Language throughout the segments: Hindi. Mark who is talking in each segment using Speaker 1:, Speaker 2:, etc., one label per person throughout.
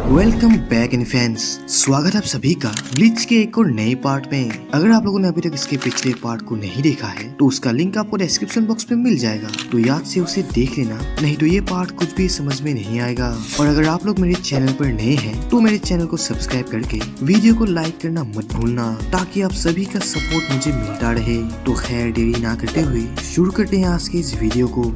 Speaker 1: Welcome back in fans. स्वागत है आप सभी का ब्लिच के एक और नए पार्ट में। अगर आप लोगों ने अभी तक इसके पिछले पार्ट को नहीं देखा है तो उसका लिंक आपको डिस्क्रिप्शन बॉक्स में मिल जाएगा, तो याद से उसे देख लेना, नहीं तो ये पार्ट कुछ भी समझ में नहीं आएगा। और अगर आप लोग मेरे चैनल पर नए हैं तो मेरे चैनल को सब्सक्राइब करके वीडियो को लाइक करना मत भूलना, ताकि आप सभी का सपोर्ट मुझे मिलता रहे। तो खैर देरी ना करते हुए शुरू करते हैं आज के इस वीडियो को।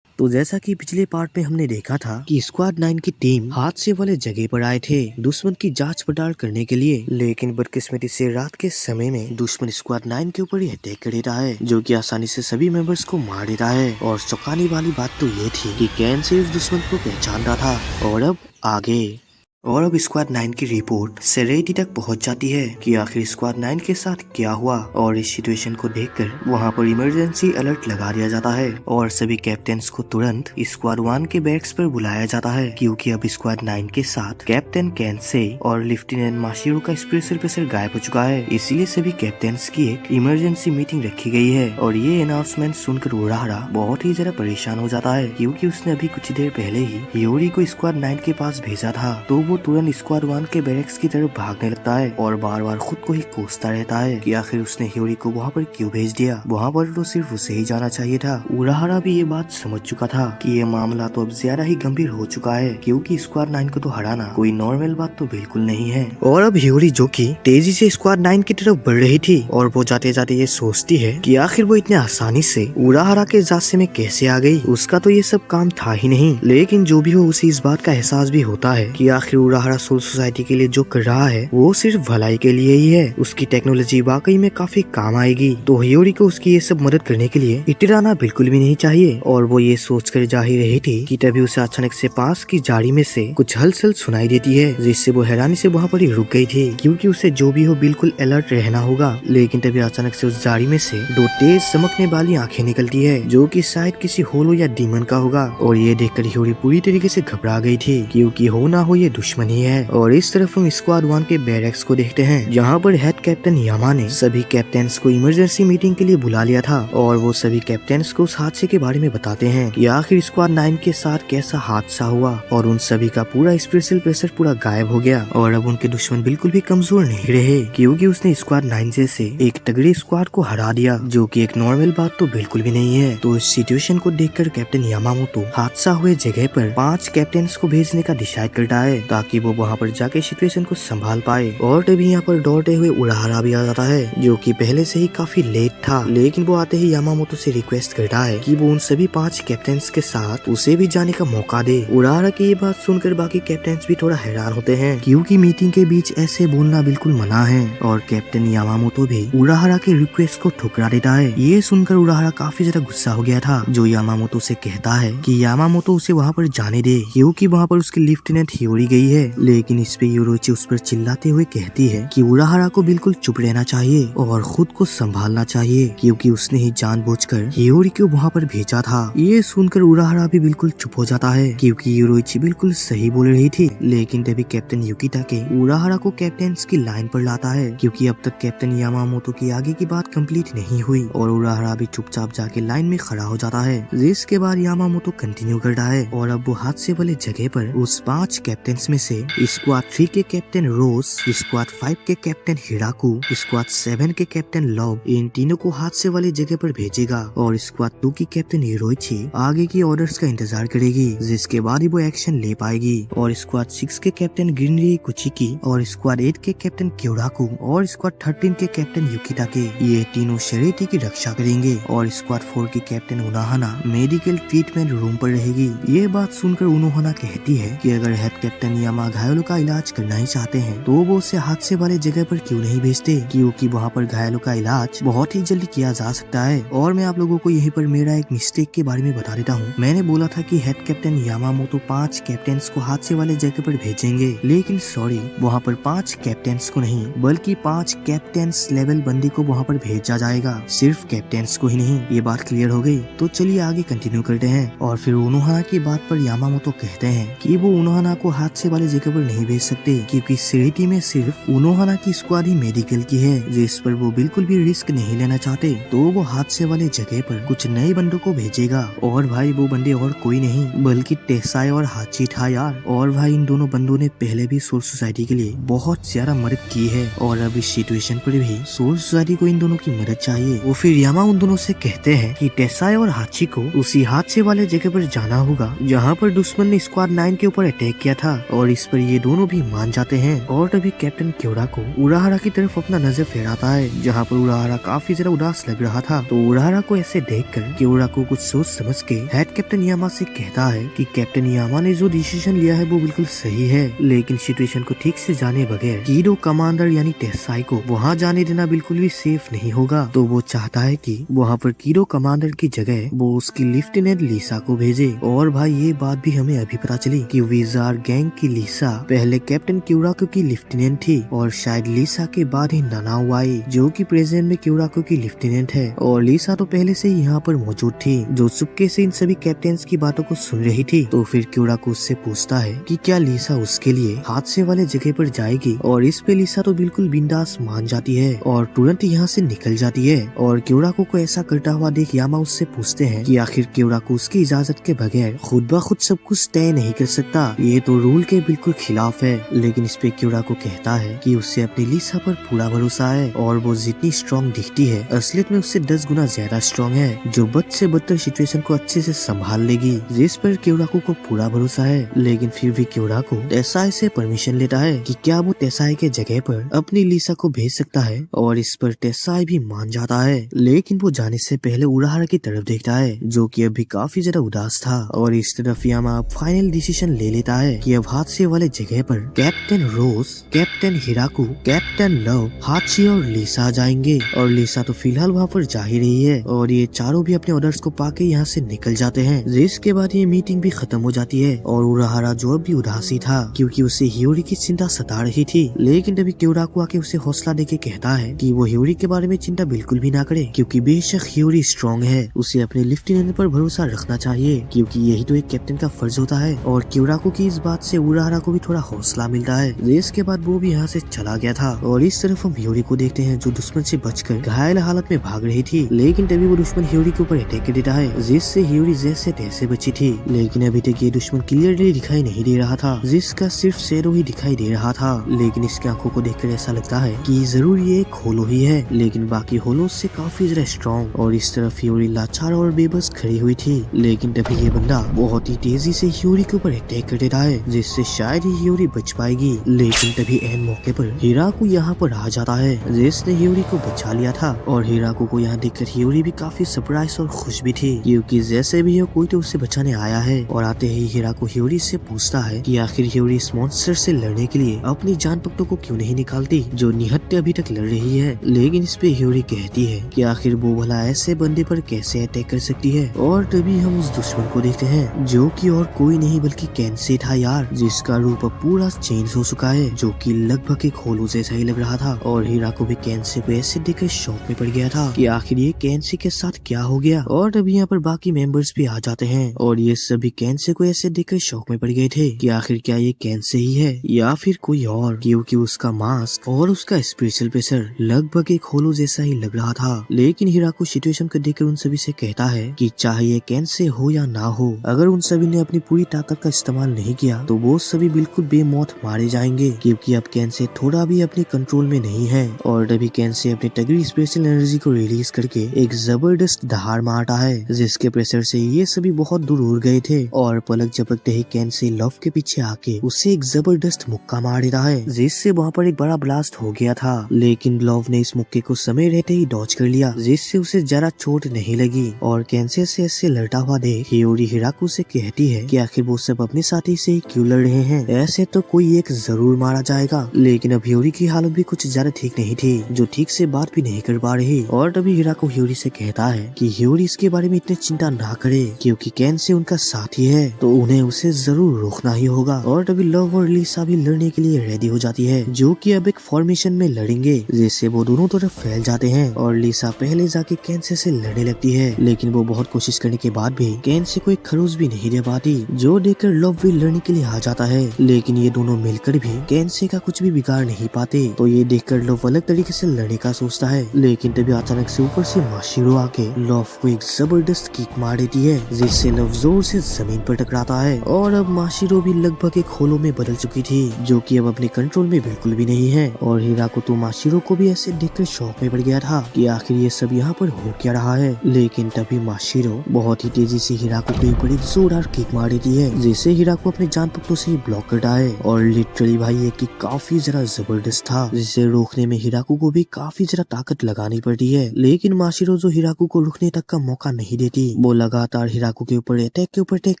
Speaker 1: तो जैसा कि पिछले पार्ट में हमने देखा था कि स्क्वाड 9 की टीम हादसे वाले जगह पर आए थे दुश्मन की जांच पड़ताल करने के लिए, लेकिन बदकिस्मती से रात के समय में दुश्मन स्क्वाड 9 के ऊपर ही अटैक कर देता है, जो कि आसानी से सभी मेंबर्स को मार देता है। और चौंकाने वाली बात तो ये थी कि कैन से उस दुश्मन को पहचानता था। और अब आगे अब स्क्वाड 9 की रिपोर्ट सेरेटी तक पहुंच जाती है कि आखिर स्क्वाड 9 के साथ क्या हुआ। और इस सिचुएशन को देखकर वहां पर इमरजेंसी अलर्ट लगा दिया जाता है और सभी कैप्टन्स को तुरंत स्क्वाड 1 के बैरक्स पर बुलाया जाता है, क्योंकि अब स्क्वाड 9 के साथ कैप्टन कैंसे और लेफ्टिनेंट माशिरो का स्पेशल प्रेशर गायब हो चुका है। इसीलिए सभी कैप्टन्स की एक इमरजेंसी मीटिंग रखी गई है। और ये अनाउंसमेंट सुनकर उराहरा बहुत ही ज्यादा परेशान हो जाता है, क्योंकि उसने अभी कुछ देर पहले ही हियोरी को स्क्वाड 9 के पास भेजा था। तो वो तुरंत स्क्वाड 1 के बैरक्स की तरफ भागने लगता है और बार बार खुद को ही कोसता रहता है कि आखिर उसने हियोरी को वहाँ पर क्यों भेज दिया। वहाँ पर तो सिर्फ उसे ही जाना चाहिए था। उराहरा भी ये बात समझ चुका था कि ये मामला तो अब ज्यादा ही गंभीर हो चुका है, क्योंकि स्क्वाड 9 को तो हराना कोई नॉर्मल बात तो बिल्कुल नहीं है। और अब हियोरी, जो कि तेजी से स्क्वाड 9 की तरफ बढ़ रही थी, और वो जाते जाते ये सोचती है कि आखिर वो इतने आसानी से उराहरा के जासे में कैसे आ गई। उसका तो ये सब काम था ही नहीं। लेकिन जो भी हो, उसे इस बात का एहसास भी होता है कि आखिर उराहरा सोल सोसाइटी के लिए जो कर रहा है वो सिर्फ भलाई के लिए ही है। उसकी टेक्नोलॉजी वाकई में काफी काम आएगी, तो हियोरी को उसकी ये सब मदद करने के लिए इतराना बिल्कुल भी नहीं चाहिए। और वो ये सोच कर जा ही रही थी कि तभी उसे अचानक से पास की झाड़ी में से कुछ हलचल सुनाई देती है, जिससे वो हैरानी से वहाँ पर ही रुक गई थी, क्योंकि उसे जो भी हो बिल्कुल अलर्ट रहना होगा। लेकिन तभी अचानक से उस झाड़ी में से दो तेज चमकने वाली आंखें निकलती है, जो कि शायद किसी होलो या डीमन का होगा। और ये देखकर हियोरी पूरी तरीके से घबरा गई थी, क्योंकि हो ना हो ये दुश्मन ही है। और इस तरफ हम स्क्वाड 1 के बैरक्स को देखते हैं, जहाँ पर हेड कैप्टन यामा ने सभी कैप्टन्स को इमरजेंसी मीटिंग के लिए बुला लिया था। और वो सभी कैप्टन्स को उस हादसे के बारे में बताते हैं कि आखिर स्क्वाड 9 के साथ कैसा हादसा हुआ। और उन सभी का पूरा स्पेशल प्रेशर पूरा गायब हो गया। और अब उनके दुश्मन बिल्कुल भी कमजोर नहीं रहे, क्योंकि उसने स्क्वाड 9 जैसे एक तगड़े स्क्वाड को हरा दिया, जो कि एक नॉर्मल बात तो बिल्कुल भी नहीं है। तो इस सिचुएशन को देखकर कैप्टन यामामोतो हादसा हुए जगह पर 5 कैप्टन्स को भेजने का डिसाइड करता है, ताकि वो वहाँ पर जाके सिचुएशन को संभाल पाए। और तभी यहाँ पर दौड़ते हुए उराहरा भी आ जाता है, जो कि पहले से ही काफी लेट था। लेकिन वो आते ही यामामोतो से रिक्वेस्ट करता है कि वो उन सभी 5 कैप्टन्स के साथ उसे भी जाने का मौका दे। उराहरा की ये बात सुनकर बाकी कैप्टन्स भी थोड़ा हैरान होते हैं, क्योंकि मीटिंग के बीच ऐसे बोलना बिल्कुल मना है। और कैप्टन यामामोतो भी उराहरा के रिक्वेस्ट को ठुकरा देता है। ये सुनकर उराहरा काफी ज्यादा गुस्सा हो गया था, जो यामामोतो से कहता है कि यामामोतो उसे वहाँ पर जाने दे, क्योंकि वहाँ पर उसकी लेफ्टिनेंट हियोरी गई है। लेकिन इस पे योरोइची उस पर चिल्लाते हुए कहती है कि उराहरा को बिल्कुल चुप रहना चाहिए और खुद को संभालना चाहिए, क्योंकि उसने ही जानबूझकर हियोरी को वहाँ पर भेजा था। ये सुनकर उराहरा भी बिल्कुल चुप हो जाता है, क्योंकि योरोइची बिल्कुल सही बोल रही थी। लेकिन तभी कैप्टन युकिता के उराहरा को कैप्टन्स की लाइन पर लाता है, क्योंकि अब तक कैप्टन यामामोतो की आगे की बात कंप्लीट नहीं हुई। और उराहरा भी चुपचाप जाके लाइन में खड़ा हो जाता है, जिसके बाद यामामोतो कंटिन्यू करता है। और अब वो हादसे वाले जगह पर उस 5 कैप्टन्स में से स्क्वाड 3 के कैप्टन रोज, स्क्वाड 5 के कैप्टन हिराकू, स्क्वाड 7 के कैप्टन लव, इन तीनों को हादसे वाली जगह पर भेजेगा। और स्क्वाड 2 की कैप्टन हिरोइची आगे की ऑर्डर्स का इंतजार करेगी, जिसके बाद ही वो एक्शन ले पाएगी। और स्क्वाड 6 के कैप्टन ग्रीनरी कुचिकी और स्क्वाड 8 के कैप्टन क्योराकू और स्क्वाड 13 के कैप्टन युकिता के, ये तीनों शरीयती की रक्षा करेंगे। और स्क्वाड 4 की कैप्टन उनोहाना मेडिकल ट्रीटमेंट रूम पर रहेगी। ये बात सुनकर उनोहाना कहती है कि अगर हेड कैप्टन यामा घायलों का इलाज करना ही चाहते हैं तो वो उसे हादसे वाले जगह पर क्यों नहीं भेजते, क्योंकि वहाँ पर घायलों का इलाज बहुत ही जल्दी किया जा सकता है। और मैं आप लोगों को यहीं पर मेरा एक मिस्टेक के बारे में बता देता हूँ। मैंने बोला था कि हेड कैप्टन यामामोतो 5 कैप्टन्स को हादसे वाले जगह पर भेजेंगे, लेकिन सॉरी, वहाँ पर 5 कैप्टन्स को नहीं बल्कि 5 कैप्टन्स लेवल बंदी को वहाँ पर भेजा जाएगा, सिर्फ कैप्टन्स को ही नहीं। ये बात क्लियर हो गई? तो चलिए आगे कंटिन्यू करते हैं। और फिर उनोहाना की बात पर यामामोतो कहते हैं कि वो उनोहाना को हादसे वाले जगह पर नहीं भेज सकते क्योंकि सिरिटी में सिर्फ उनोहाना की स्क्वाड ही मेडिकल की है, जिस पर वो बिल्कुल भी रिस्क नहीं लेना चाहते। तो वो हादसे वाले जगह पर कुछ नए बंदों को भेजेगा और भाई वो बंदे और कोई नहीं बल्कि टेसाई और हाची था यार। और भाई इन दोनों बंदों ने पहले भी सोल सोसाइटी के लिए बहुत ज्यादा मदद की है और अब इस सिचुएशन पर भी सोल सोसाइटी को इन दोनों की मदद चाहिए। वो फिर यामा उन दोनों से कहते हैं कि टेसाई और हाची को उसी हादसे वाले जगह पर जाना होगा जहाँ पर दुश्मन ने स्क्वाड 9 के ऊपर अटैक किया था, और इस पर ये दोनों भी मान जाते हैं। और तभी कैप्टन क्योरा को उराहारा की तरफ अपना नजर फेराता है जहाँ पर उराहारा काफी ज्यादा उदास लग रहा था। तो उराहारा को ऐसे देखकर क्योरा को कुछ सोच समझ के हेड कैप्टन यामा से कहता है कि कैप्टन यामा ने जो डिसीजन लिया है वो बिल्कुल सही है, लेकिन सिचुएशन को ठीक से जाने बगैर कीडो कमांडर यानी टेसाई को वहाँ जाने देना बिल्कुल भी सेफ नहीं होगा। तो वो चाहता है कि वहाँ पर कीडो कमांडर की जगह वो उसकी लेफ्टिनेंट लिसा को भेजे। और भाई ये बात भी हमें अभी पता चली कि विजार गैंग की लिसा पहले कैप्टन क्यूराको की लेफ्टिनेंट थी और शायद लिसा के बाद ही नानाओ आई जो कि प्रेजेंट में क्यूराको की लेफ्टिनेंट है। और लिसा तो पहले से ही यहाँ पर मौजूद थी जो चुपके से इन सभी कैप्टन की बातों को सुन रही थी। तो फिर क्यूराको उससे पूछता है कि क्या लिसा उसके लिए हादसे वाले जगह पर जाएगी, और इस पे लिसा तो बिल्कुल बिंदास मान जाती है और तुरंत यहाँ से निकल जाती है। और क्यूराको को ऐसा करता हुआ देख यामा उससे पूछते हैं कि आखिर क्यूराको उसकी इजाजत के बगैर खुद ब खुद सब कुछ तय नहीं कर सकता, ये तो रूल के बिल्कुल खिलाफ है। लेकिन इस पे क्यूराको कहता है कि उससे अपनी लिसा पर पूरा भरोसा है और वो जितनी स्ट्रॉन्ग दिखती है असलियत में उससे 10 गुना ज्यादा स्ट्रॉन्ग है, जो बद से बदतर सिचुएशन को अच्छे से संभाल लेगी, जिस पर क्यूराको को पूरा भरोसा है। लेकिन फिर भी क्यूराको टेसाई से परमिशन लेता है कि क्या वो टेसाई के जगह पर अपनी लिसा को भेज सकता है, और इस पर टेसाई भी मान जाता है। लेकिन वो जाने से पहले उराहारा की तरफ देखता है जो कि अभी काफी ज्यादा उदास था, और इस तरफ यामा फाइनल डिसीजन ले लेता है कि अब हादसे वाले जगह पर कैप्टन रोज, कैप्टन हिराकू, कैप्टन लव, हाची और लिसा जाएंगे। और लिसा तो फिलहाल वहाँ पर जा ही रही है और ये चारों भी अपने ऑर्डर्स को पाके यहाँ से निकल जाते हैं, जिसके बाद ये मीटिंग भी खत्म हो जाती है। और उराहारा जो अब भी उदासी था क्योंकि उसे हियोरी की चिंता सता रही थी। लेकिन तभी क्यूराको आके उसे हौसला देके कहता है कि वो हियोरी के बारे में चिंता बिल्कुल भी ना करे क्योंकि बेशक हियोरी स्ट्रॉन्ग है, उसे अपने लेफ्टिनेंट पर भरोसा रखना चाहिए क्योंकि यही तो एक कैप्टन का फर्ज होता है। और क्यूराको की इस बात से उराहारा को भी थोड़ा हौसला मिलता है। रेस के बाद वो भी यहाँ से चला गया था। और इस तरफ हम हियोरी को देखते हैं जो दुश्मन से बचकर घायल हालत में भाग रही थी, लेकिन तभी वो दुश्मन हियोरी के ऊपर अटैक कर देता है जिससे हियोरी जैसे तैसे बची थी। लेकिन अभी तक ये दुश्मन क्लियरली दिखाई नहीं दे रहा था, जिसका सिर्फ शैडो ही दिखाई दे रहा था। लेकिन इसकी आंखों को देखकर ऐसा लगता है कि जरूर ये एक होलो ही है, लेकिन बाकी होलो से काफी ज्यादा स्ट्रॉन्ग। और इस तरफ हियोरी लाचार और बेबस खड़ी हुई थी। लेकिन तभी ये बंदा बहुत ही तेजी से हियोरी के ऊपर अटैक कर देता है जिससे शायद ही हियोरी बच पाएगी। लेकिन तभी एन मौके पर हिराकू यहाँ पर आ जाता है जिसने हियोरी को बचा लिया था। और हिराकू को यहाँ देखकर हियोरी भी काफी सरप्राइज और खुश भी थी क्योंकि जैसे भी हो कोई तो उसे बचाने आया है। और आते ही हिराकू हियोरी से पूछता है कि आखिर हियोरी इस मॉन्स्टर से लड़ने के लिए अपनी जान पट्टों को क्यों नहीं निकालती जो निहत्ते अभी तक लड़ रही है। लेकिन इस पे हियोरी कहती है कि आखिर वो भला ऐसे बंदे पर कैसे अटैक कर सकती है। और तभी हम उस दुश्मन को देखते हैं जो कि और कोई नहीं बल्कि कैंसे था यार, जिसका रूप अब पूरा चेंज हो चुका है जो कि लगभग एक होलो जैसा ही लग रहा था। और हिराकू भी कैंसे को ऐसे देखकर शौक में पड़ गया था कि आखिर ये कैंसे के साथ क्या हो गया। और तभी यहाँ पर बाकी मेंबर्स भी आ जाते हैं और ये सभी कैंसे को ऐसे देखकर शौक में पड़ गए थे कि आखिर क्या ये कैंसे ही है या फिर कोई और, क्योंकि उसका मास्क और उसका स्पेशल प्रेशर लगभग एक होलो जैसा ही लग रहा था। लेकिन हिराकू सिचुएशन को देखकर उन सभी से कहता है कि चाहे ये कैंसे हो या ना हो, अगर उन सभी ने अपनी पूरी ताकत का इस्तेमाल नहीं किया तो वो सभी बिल्कुल बेमौत मारे जाएंगे क्योंकि अब कैंसे थोड़ा भी अपने कंट्रोल में नहीं है। और तभी कैंसे अपनी तगड़ी स्पेशल एनर्जी को रिलीज करके एक जबरदस्त दहाड़ मारता है जिसके प्रेशर से ये सभी बहुत दूर उड़ गए थे। और पलक झपकते ही कैंसे लव के पीछे आके उसे एक जबरदस्त मुक्का मार देता है जिससे वहाँ पर एक बड़ा ब्लास्ट हो गया था। लेकिन लव ने इस मुक्के को समय रहते ही डॉज कर लिया जिससे उसे जरा चोट नहीं लगी। और कैंसे से ऐसे लड़ता हुआ देख हियोरी हिराकू से कहती है कि आखिर वो सब अपने साथी से क्यों लड़ रहे हैं, ऐसे तो कोई एक जरूर मारा जाएगा। लेकिन अब हियोरी की हालत भी कुछ ज्यादा ठीक नहीं थी जो ठीक से बात भी नहीं कर पा रही। और तभी हिराकू हियोरी से कहता है कि हियोरी इसके बारे में इतनी चिंता ना करे क्योंकि कैंसे उनका साथी है तो उन्हें उसे जरूर रोकना ही होगा। और तभी लव और लिसा भी लड़ने के लिए रेडी हो जाती है जो कि अब एक फॉर्मेशन में लड़ेंगे जिससे वो दोनों तरफ फैल जाते हैं। और लिसा पहले जाके कैंसे से लड़ने लगती है लेकिन वो बहुत कोशिश करने के बाद भी कैंसे को एक खरोच भी नहीं दे पाती जो देखकर लव भी लड़ने के लिए आ जाता है, लेकिन ये दोनों मिलकर भी केंसे का कुछ भी बिगाड़ नहीं पाते। तो ये देखकर लव अलग तरीके से लड़ने का सोचता है, लेकिन तभी अचानक से ऊपर से माशिरो आके लव को एक जबरदस्त किक मार देती है, जिससे लव जोर से जमीन पर टकराता है। और अब माशिरो भी लगभग एक होलो में बदल चुकी थी, जो कि अब अपने कंट्रोल में बिल्कुल भी नहीं है। और हिराको तो माशिरो को भी ऐसे देखकर शौक में पड़ गया था कि आखिर ये सब यहाँ पर हो क्या रहा है। लेकिन तभी माशिरो बहुत ही तेजी से हिराको के ऊपर एक जोरदार किक मार देती है, जिससे हिराको अपने जान पट्टों से ब्लॉक करता है। और लिटरली भाई ये किक काफी जरा जबरदस्त था, जिसे रोकने में हिराको को भी काफी जरा ताकत लगानी पड़ती है। लेकिन माशिरो जो हिराको को रुकने तक का मौका नहीं देती, वो लगातार हिराको के ऊपर अटैक के ऊपर अटैक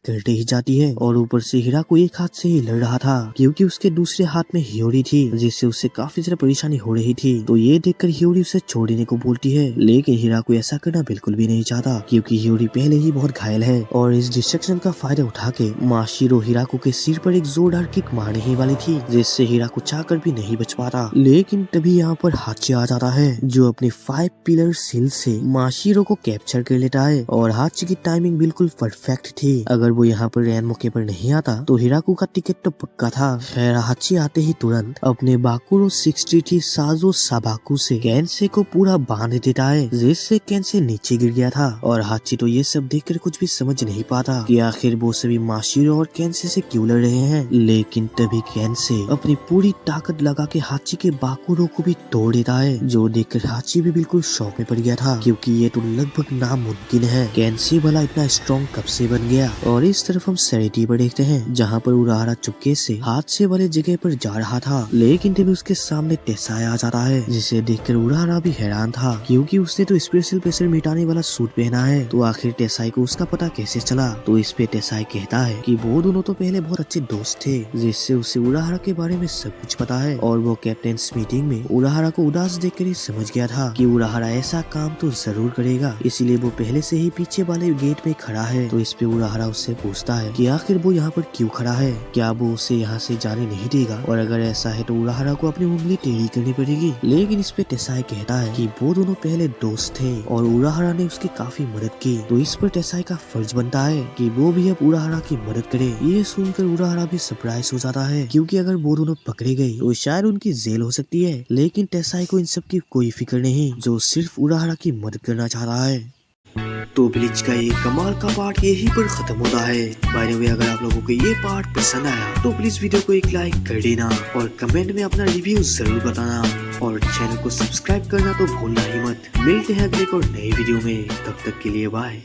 Speaker 1: करते ही जाती है। और ऊपर से हिराको एक हाथ से ही लड़ रहा था, क्योंकि उसके दूसरे हाथ में हियोरी थी, जिससे उससे काफी ज्यादा परेशानी हो रही थी। तो ये देखकर हियोरी उसे छोड़ देने को बोलती है, लेकिन हिराको ऐसा करना बिल्कुल भी नहीं चाहता, क्योंकि हियोरी पहले ही बहुत घायल है। और इस डिस्ट्रक्शन का फायदा उठा के माशिरो हिराको के सिर पर एक जोरदार किक मारने ही वाली थी, जिससे हिराको चाहकर भी नहीं बच पाता। लेकिन तभी यहाँ पर हाची आ जाता है, जो अपने 5 पिलर सील से माशिरो को कैप्चर कर लेता है। और हाची की टाइमिंग बिल्कुल परफेक्ट थी, अगर वो यहाँ पर रैन मौके पर नहीं आता तो हिराको का टिकट तो पक्का था। खैर हाची आते ही तुरंत अपने बाकुरो 63 साजो साबाकू से केंसे को पूरा बांध देता है, जिससे केंसे नीचे गिर गया था। और हाची तो ये सब देखकर कुछ भी समझ नहीं पाता कि आखिर वो सभी माशिरो और केंसे से क्यों लड़ रहे हैं। लेकिन तभी केंसे अपनी पूरी ताकत लगा के हाची के बाकुरो को भी तोड़ देता है, जो देखकर हाची भी बिल्कुल शौक में पड़ गया था, क्योंकि ये तो लगभग नामुमकिन है, केंसे वाला इतना स्ट्रॉन्ग कब से बन गया। और इस तरफ हम सैरिटी पर देखते हैं, जहाँ पर उराहरा चुपके से हादसे वाले जगह पर जा रहा था, लेकिन तभी उसके सामने टेसाया आ जाता है, जिसे देखकर उराहरा भी हैरान था, क्योंकि उसने तो स्पेशल प्रेशर मिटाने वाला सूट पहना है। तो आखिर टेसाई को उसका पता कैसे चला। तो इस पे टेसाई कहता है कि वो दोनों तो पहले बहुत अच्छे दोस्त थे, जिससे उसे उराहरा के बारे में सब कुछ पता है। और वो कैप्टन मीटिंग में उराहरा को उदास देखकर ही समझ गया था कि उराहरा ऐसा काम तो जरूर करेगा, इसीलिए वो पहले से ही पीछे वाले गेट में खड़ा है। तो इस पे उराहरा उससे पूछता है कि आखिर वो यहाँ पर क्यों खड़ा है, क्या वो उसे यहाँ से जाने नहीं देगा। और अगर ऐसा है तो उराहरा को अपनी उंगली टेढ़ी करनी पड़ेगी। लेकिन इस पे टेसाई कहता है कि वो दोनों पहले दोस्त थे और उराहरा ने उसकी काफी मदद की। तो इस पर टेसाई का फर्ज बनता है कि वो भी अब उराहरा की मदद करे। ये सुनकर उराहरा भी सरप्राइज हो जाता है, क्योंकि अगर वो दोनों पकड़े गए तो शायद उनकी जेल हो सकती है। लेकिन टेसाई को इन सब की कोई फिक्र नहीं, जो सिर्फ उराहरा की मदद करना चाह रहा है। तो ब्लीच का ये कमाल का पार्ट यहीं पर खत्म होता है। बाय द वे अगर आप लोगों को ये पार्ट पसंद आया तो प्लीज वीडियो को एक लाइक कर देना और कमेंट में अपना रिव्यू जरूर बताना, और चैनल को सब्सक्राइब करना तो भूलना ही मत। मिलते हैं अगले एक और नई वीडियो में, तब तक के लिए बाय।